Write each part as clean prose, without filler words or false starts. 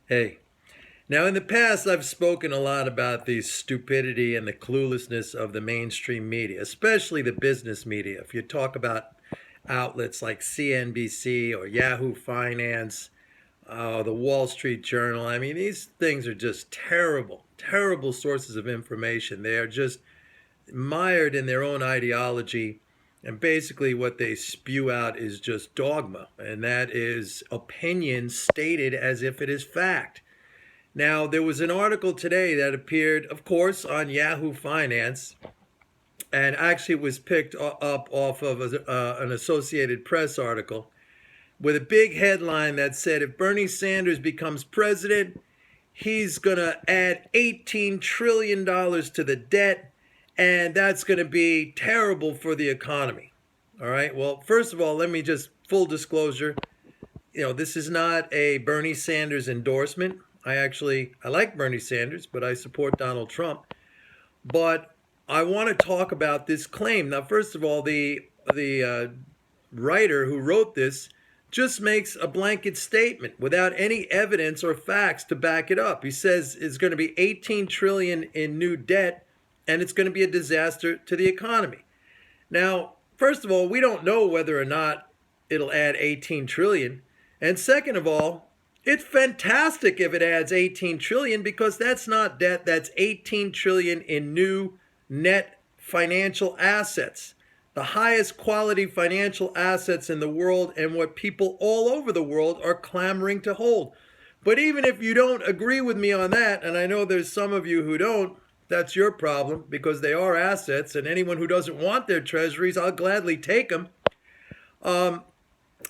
Hey, now in the past, I've spoken a lot about the stupidity and the cluelessness of the mainstream media, especially the business media. If you talk about outlets like CNBC or Yahoo Finance, the Wall Street Journal, I mean, these things are just terrible, terrible sources of information. They are just mired in their own ideology. And basically, what they spew out is just dogma, and that is opinion stated as if it is fact. Now, there was an article today that appeared, of course, on Yahoo Finance, and actually it was picked up off of an Associated Press article with a big headline that said if Bernie Sanders becomes president, he's going to add $18 trillion to the debt, and that's going to be terrible for the economy. All right. Well, first of all, let me just full disclosure, this is not a Bernie Sanders endorsement. I like Bernie Sanders, but I support Donald Trump. But I want to talk about this claim. Now, first of all, the writer who wrote this just makes a blanket statement without any evidence or facts to back it up. He says it's going to be 18 trillion in new debt and it's going to be a disaster to the economy. Now, first of all, we don't know whether or not it'll add 18 trillion. And second of all, it's fantastic if it adds 18 trillion because that's not debt, that's 18 trillion in new net financial assets. The highest quality financial assets in the world and what people all over the world are clamoring to hold. But even if you don't agree with me on that, and I know there's some of you who don't, that's your problem because they are assets, and anyone who doesn't want their treasuries, I'll gladly take them.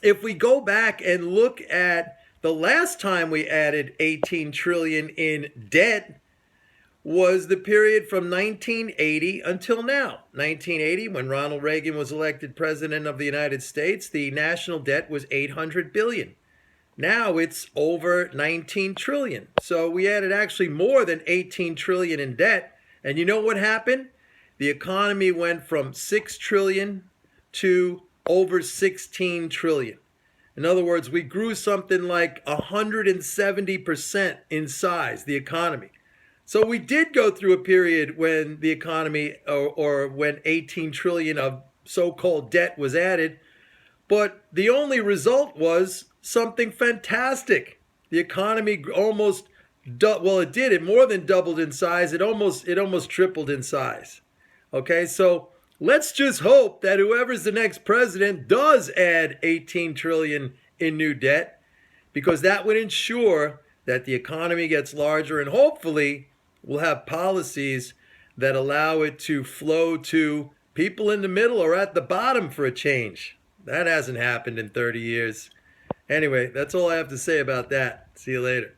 If we go back and look at the last time we added 18 trillion in debt was the period from 1980 until now. 1980, when Ronald Reagan was elected president of the United States, the national debt was 800 billion. Now it's over 19 trillion. So we added actually more than 18 trillion in debt. And you know what happened? The economy went from 6 trillion to over 16 trillion. In other words, we grew something like 170% in size, the economy. So we did go through a period when the economy, or when 18 trillion of so-called debt was added, but the only result was something fantastic. The economy almost, it more than doubled in size. It almost tripled in size. Okay, so let's just hope that whoever's the next president does add 18 trillion in new debt, because that would ensure that the economy gets larger, and hopefully we'll have policies that allow it to flow to people in the middle or at the bottom for a change. That hasn't happened in 30 years. Anyway, that's all I have to say about that. See you later.